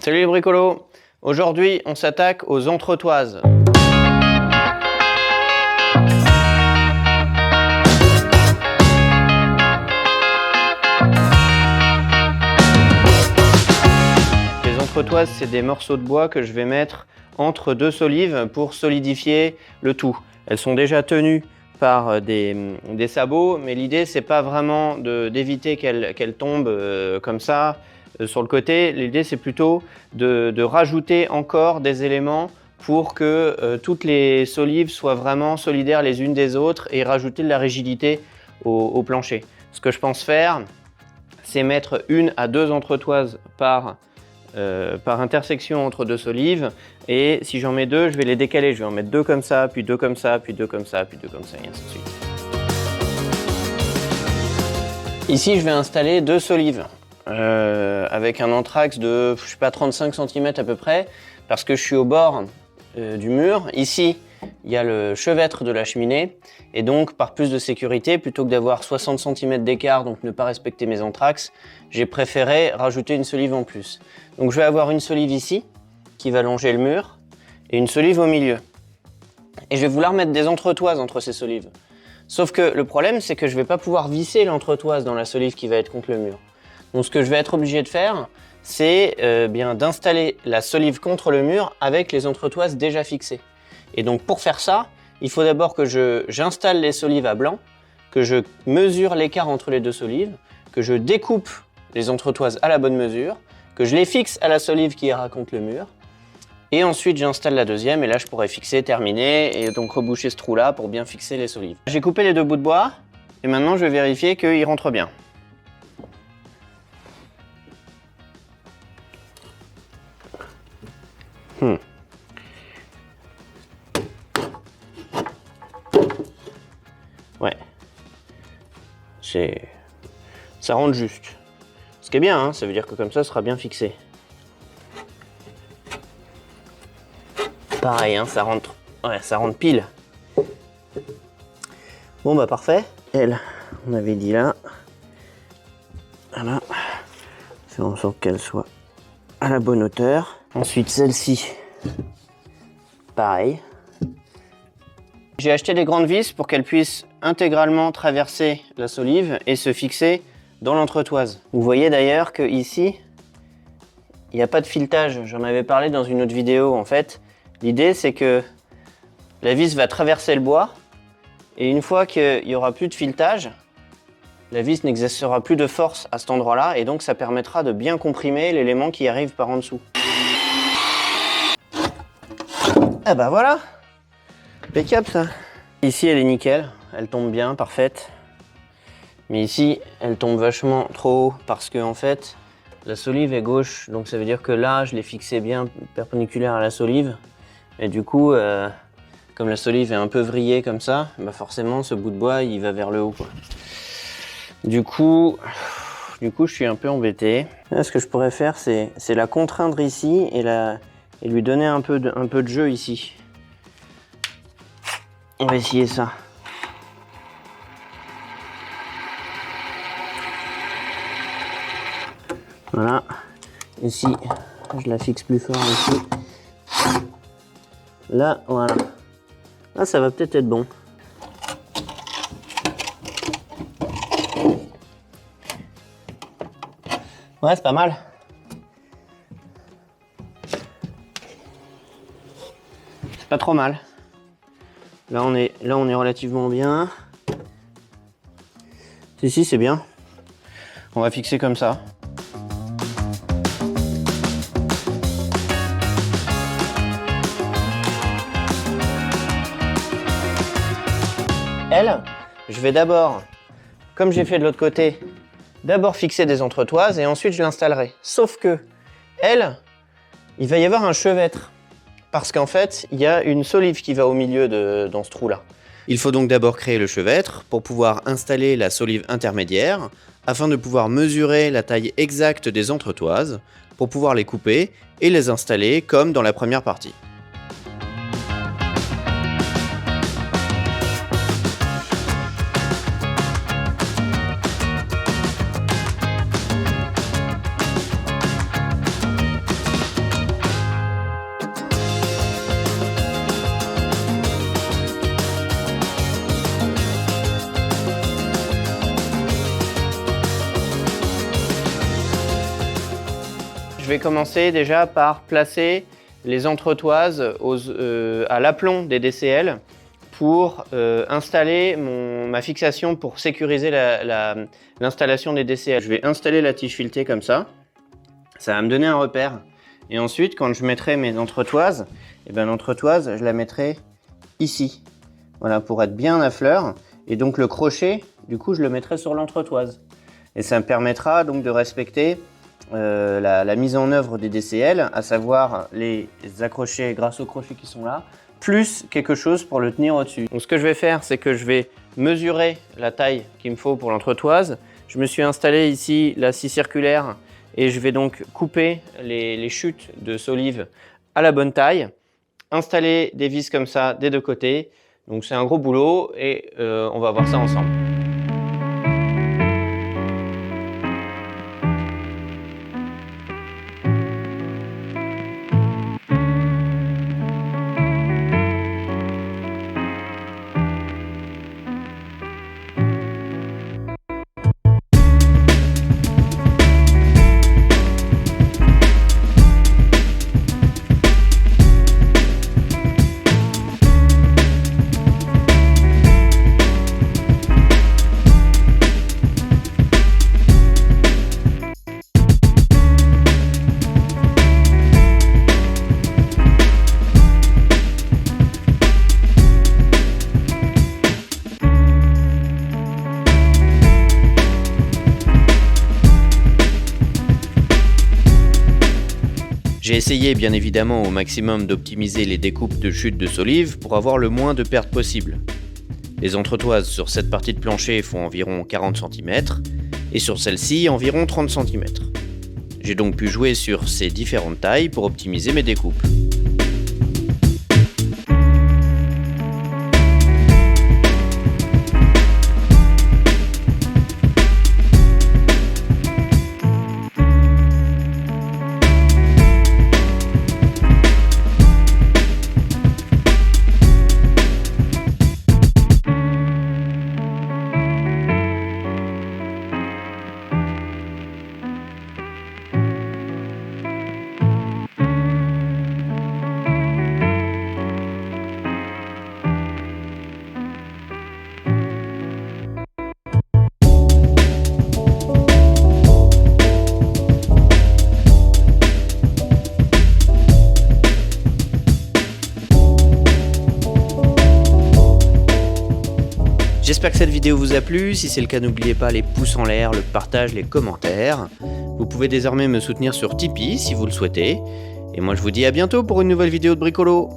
Salut les bricolos! Aujourd'hui, on s'attaque aux entretoises. Les entretoises, c'est des morceaux de bois que je vais mettre entre deux solives pour solidifier le tout. Elles sont déjà tenues par des sabots, mais l'idée, c'est pas vraiment d'éviter qu'elles tombent comme ça sur le côté. L'idée, c'est plutôt de rajouter encore des éléments pour que toutes les solives soient vraiment solidaires les unes des autres et rajouter de la rigidité au plancher. Ce que je pense faire, c'est mettre 1 à 2 entretoises par intersection entre deux solives, et si j'en mets 2, je vais les décaler. Je vais en mettre 2 comme ça, puis 2 comme ça, puis 2 comme ça, puis 2 comme ça, et ainsi de suite. Ici, je vais installer 2 solives avec un entraxe de, je sais pas, 35 cm à peu près, parce que je suis au bord du mur. Ici, il y a le chevêtre de la cheminée, et donc par plus de sécurité, plutôt que d'avoir 60 cm d'écart, donc ne pas respecter mes entraxes, j'ai préféré rajouter une solive en plus. Donc je vais avoir une solive ici, qui va longer le mur, et une solive au milieu. Et je vais vouloir mettre des entretoises entre ces solives. Sauf que le problème, c'est que je ne vais pas pouvoir visser l'entretoise dans la solive qui va être contre le mur. Donc ce que je vais être obligé de faire, c'est bien d'installer la solive contre le mur avec les entretoises déjà fixées. Et donc pour faire ça, il faut d'abord que j'installe les solives à blanc, que je mesure l'écart entre les deux solives, que je découpe les entretoises à la bonne mesure, que je les fixe à la solive qui ira contre le mur, et ensuite j'installe la deuxième, et là je pourrais fixer, terminer, et donc reboucher ce trou là pour bien fixer les solives. J'ai coupé les 2 bouts de bois, et maintenant je vais vérifier qu'ils rentrent bien. Ouais, ça rentre juste. Ce qui est bien, hein, ça veut dire que comme ça sera bien fixé. Pareil, hein, ça rentre pile. Bon bah parfait. Elle, on avait dit là. Voilà. Faire en sorte qu'elle soit à la bonne hauteur. Ensuite celle-ci, pareil. J'ai acheté des grandes vis pour qu'elles puissent intégralement traverser la solive et se fixer dans l'entretoise. Vous voyez d'ailleurs que ici, il n'y a pas de filetage. J'en avais parlé dans une autre vidéo. En fait, l'idée c'est que la vis va traverser le bois, et une fois qu'il n'y aura plus de filetage, la vis n'exercera plus de force à cet endroit-là, et donc ça permettra de bien comprimer l'élément qui arrive par en dessous. Ah bah voilà, impeccable ça. Ici elle est nickel, elle tombe bien, parfaite. Mais ici elle tombe vachement trop haut parce que en fait la solive est gauche, donc ça veut dire que là je l'ai fixé bien perpendiculaire à la solive, et du coup comme la solive est un peu vrillée comme ça, bah forcément ce bout de bois il va vers le haut quoi. Du coup je suis un peu embêté. Là, ce que je pourrais faire c'est la contraindre ici et lui donner un peu de jeu ici. On va essayer ça. Voilà. Ici, je la fixe plus fort ici. Là, voilà. Là, ça va peut-être être bon. Ouais, c'est pas mal. C'est pas trop mal. Là on est relativement bien. Si, c'est bien. On va fixer comme ça. Elle, je vais d'abord, comme j'ai fait de l'autre côté, d'abord fixer des entretoises et ensuite je l'installerai. Sauf que elle, il va y avoir un chevêtre. Parce qu'en fait, il y a une solive qui va au milieu dans ce trou-là. Il faut donc d'abord créer le chevêtre pour pouvoir installer la solive intermédiaire, afin de pouvoir mesurer la taille exacte des entretoises, pour pouvoir les couper et les installer comme dans la première partie. vais commencer déjà par placer les entretoises à l'aplomb des DCL pour installer ma fixation pour sécuriser l'installation des DCL. Je vais installer la tige filetée comme ça. Ça va me donner un repère. Et ensuite, quand je mettrai mes entretoises, l'entretoise, je la mettrai ici. Voilà, pour être bien à fleur. Et donc le crochet, du coup, je le mettrai sur l'entretoise. Et ça me permettra donc de respecter la mise en œuvre des DCL, à savoir les accrocher grâce aux crochets qui sont là, plus quelque chose pour le tenir au-dessus. Donc ce que je vais faire, c'est que je vais mesurer la taille qu'il me faut pour l'entretoise. Je me suis installé ici la scie circulaire et je vais donc couper les chutes de solive à la bonne taille, installer des vis comme ça des deux côtés. Donc c'est un gros boulot et on va voir ça ensemble. J'ai essayé bien évidemment au maximum d'optimiser les découpes de chute de solive pour avoir le moins de pertes possible. Les entretoises sur cette partie de plancher font environ 40 cm et sur celle-ci environ 30 cm. J'ai donc pu jouer sur ces différentes tailles pour optimiser mes découpes. J'espère que cette vidéo vous a plu, si c'est le cas n'oubliez pas les pouces en l'air, le partage, les commentaires. Vous pouvez désormais me soutenir sur Tipeee si vous le souhaitez. Et moi je vous dis à bientôt pour une nouvelle vidéo de bricolo.